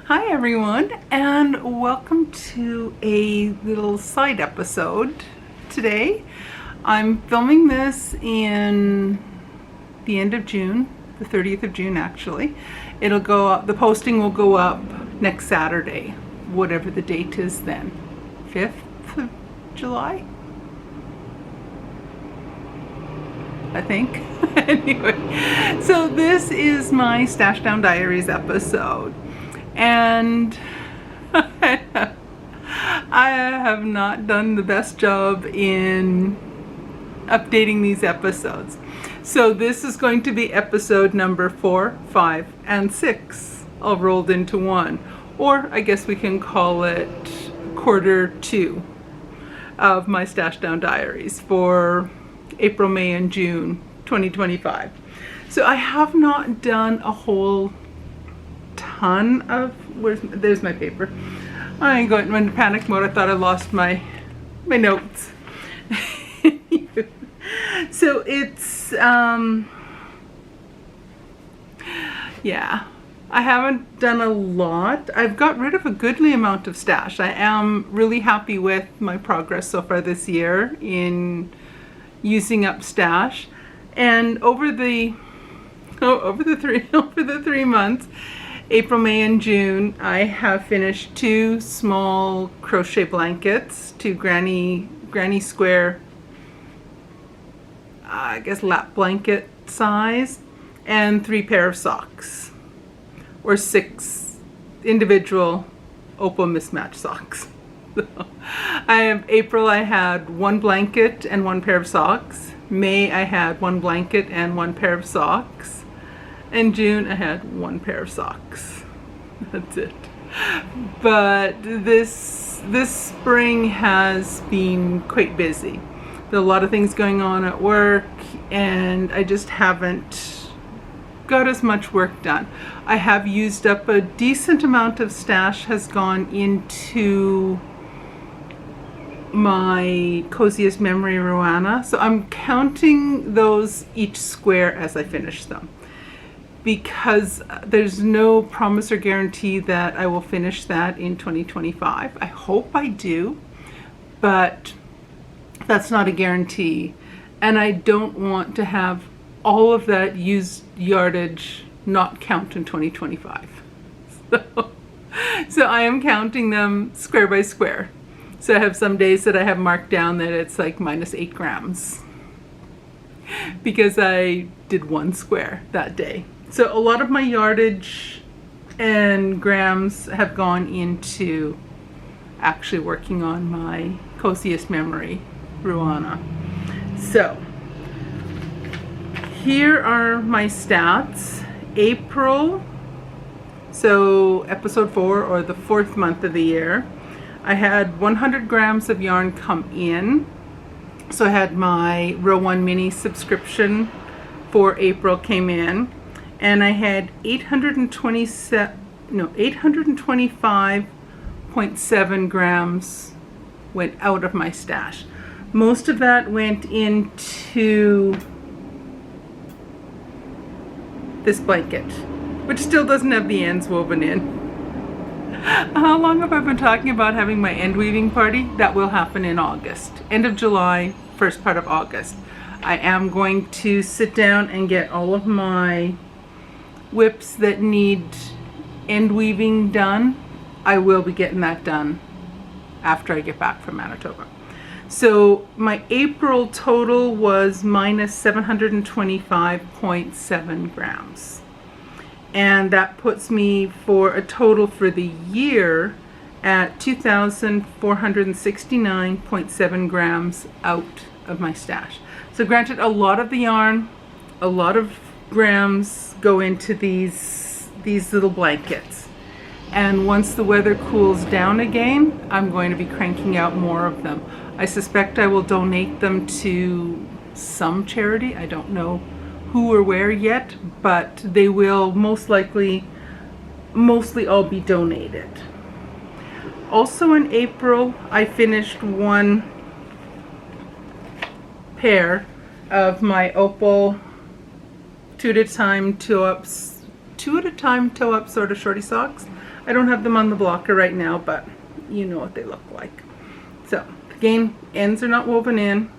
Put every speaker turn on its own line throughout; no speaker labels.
Hi everyone, and welcome to a little side episode today. I'm filming this in the end of June, the 30th of June actually. It'll go up, the posting will go up next Saturday, whatever the date is then. 5th of July? I think. Anyway, so this is my Stash Down Diaries episode. And I have not done the best job in updating these episodes. So this is going to be episode number 4, 5, and 6 all rolled into one. Or I guess we can call it quarter 2 of my Stash Down Diaries for April, May, and June 2025. So I have not done a whole ton of, there's my paper. I went into panic mode. I thought I lost my notes. So it's yeah, I haven't done a lot. I've got rid of a goodly amount of stash. I am really happy with my progress so far this year in using up stash, and over the 3 months, April, May, and June, I have finished 2 small crochet blankets, 2 granny square, I guess lap blanket size, and 3 pair of socks, or 6 individual opal mismatched socks. So, April I had 1 blanket and 1 pair of socks. May I had 1 blanket and 1 pair of socks. In June I had 1 pair of socks. That's it. But this spring has been quite busy. There are a lot of things going on at work, and I just haven't got as much work done. I have used up a decent amount of stash, has gone into my Coziest Memory Ruana. So I'm counting those each square as I finish them, because there's no promise or guarantee that I will finish that in 2025. I hope I do, but that's not a guarantee. And I don't want to have all of that used yardage not count in 2025. So I am counting them square by square. So I have some days that I have marked down that it's like minus 8 grams because I did 1 square that day. So a lot of my yardage and grams have gone into actually working on my Coziest Memory Ruana. So here are my stats. April, so episode 4, or the 4th month of the year, I had 100 grams of yarn come in. So I had my Row 1 mini subscription for April came in, and I had 825.7 grams went out of my stash. Most of that went into this blanket, which still doesn't have the ends woven in. How long have I been talking about having my end weaving party? That will happen in August. End of July, first part of August. I am going to sit down and get all of my whips that need end weaving done. I will be getting that done after I get back from Manitoba. So my April total was minus 725.7 grams. And that puts me for a total for the year at 2,469.7 grams out of my stash. So granted, a lot of the yarn, a lot of grams go into these little blankets. And once the weather cools down again, I'm going to be cranking out more of them. I suspect I will donate them to some charity. I don't know who or where yet, but they will mostly all be donated. Also in April, I finished 1 pair of my opal 2 at a time toe up sort of shorty socks. I don't have them on the blocker right now, but you know what they look like. So again, ends are not woven in.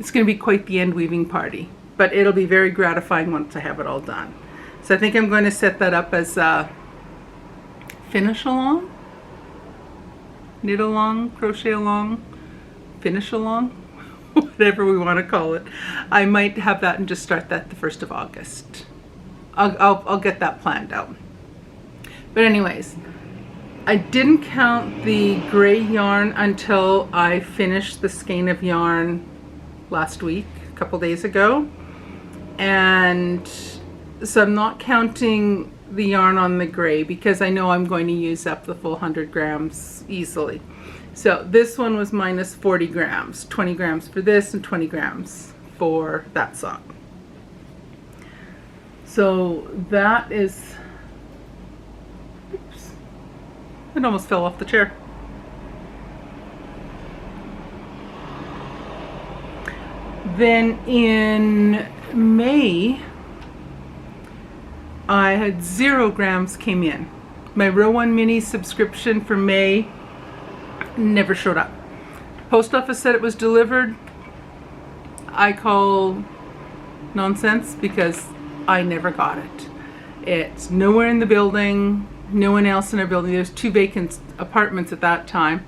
It's going to be quite the end weaving party, but it'll be very gratifying once I have it all done. So I think I'm going to set that up as a finish along, knit along, crochet along, finish along, whatever we want to call it. I might have that and just start that the 1st of August. I'll get that planned out. But anyways, I didn't count the gray yarn until I finished the skein of yarn last week, a couple days ago. And so I'm not counting the yarn on the gray because I know I'm going to use up the full 100 grams easily. So this one was minus 40 grams, 20 grams for this and 20 grams for that sock. So that is, oops, it almost fell off the chair. Then in May, I had 0 grams came in. My Row 1 Mini subscription for May never showed up. Post office said it was delivered. I call nonsense because I never got it. It's nowhere in the building, no one else in our building. There's 2 vacant apartments at that time.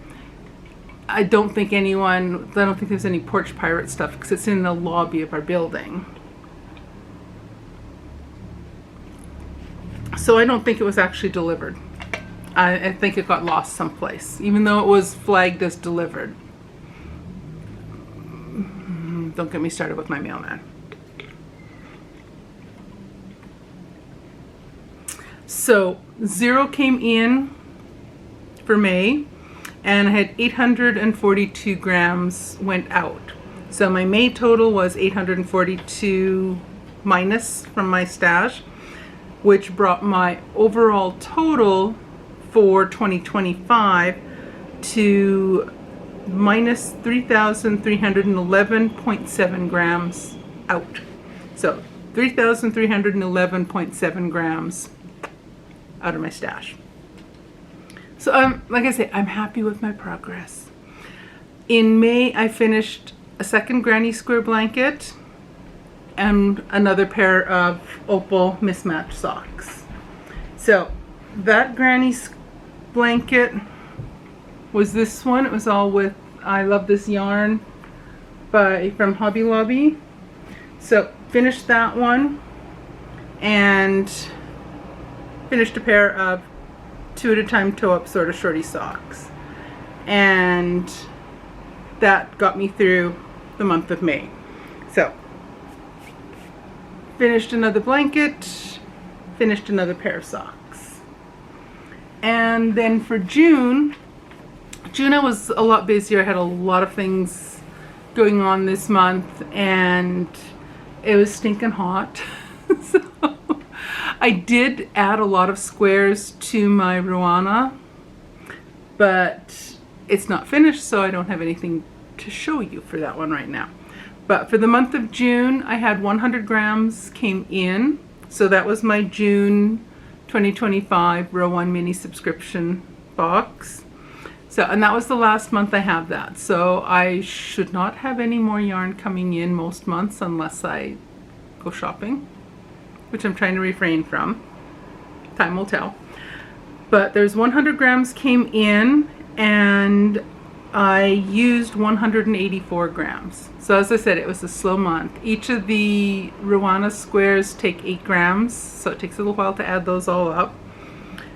I don't think there's any porch pirate stuff because it's in the lobby of our building. So I don't think it was actually delivered. I think it got lost someplace, even though it was flagged as delivered. Don't get me started with my mailman. So 0 came in for May, and I had 842 grams went out. So my May total was 842 minus from my stash, which brought my overall total for 2025 to minus 3,311.7 grams out. So 3,311.7 grams out of my stash. So like I say, I'm happy with my progress. In May, I finished a second granny square blanket and another pair of opal mismatched socks. So that granny blanket was this one. It was all with I Love This Yarn from Hobby Lobby. So finished that one and finished a pair of 2 at a time toe-up sort of shorty socks, and that got me through the month of May. So finished another blanket, finished another pair of socks. And then for June I was a lot busier. I had a lot of things going on this month and it was stinking hot. So I did add a lot of squares to my Ruana, but it's not finished, so I don't have anything to show you for that one right now. But for the month of June, I had 100 grams came in. So that was my June 2025 Row 1 Mini subscription box. So, and that was the last month I have that. So I should not have any more yarn coming in most months unless I go shopping, which I'm trying to refrain from. Time will tell. But there's 100 grams came in and I used 184 grams. So as I said, it was a slow month. Each of the Ruana squares take 8 grams, so it takes a little while to add those all up.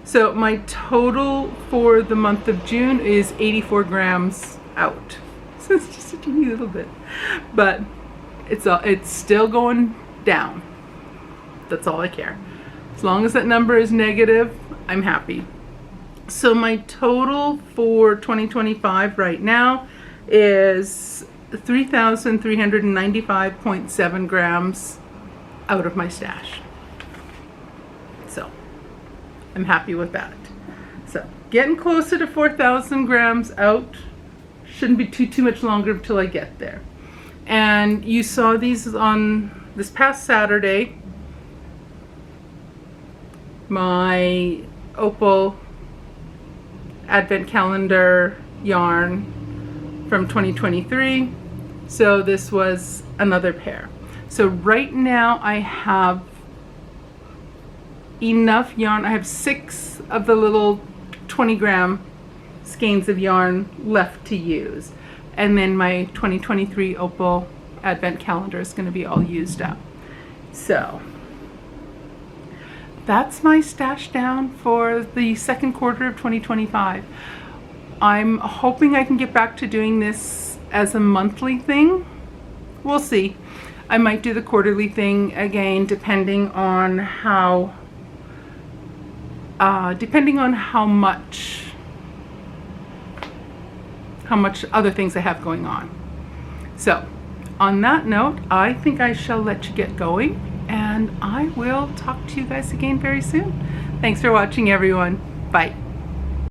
So my total for the month of June is 84 grams out. So it's just a teeny little bit, but it's still going down. That's all I care. As long as that number is negative, I'm happy. So my total for 2025 right now is 3,395.7 grams out of my stash. So I'm happy with that. So getting closer to 4,000 grams out. Shouldn't be too much longer until I get there. And you saw these on this past Saturday. My Opal Advent Calendar yarn from 2023. So this was another pair. So right now I have enough yarn. I have 6 of the little 20-gram skeins of yarn left to use. And then my 2023 Opal Advent Calendar is going to be all used up. So that's my stash down for the second quarter of 2025. I'm hoping I can get back to doing this as a monthly thing. We'll see. I might do the quarterly thing again, depending on how much other things I have going on. So on that note, I think I shall let you get going, and I will talk to you guys again very soon. Thanks for watching, everyone. Bye.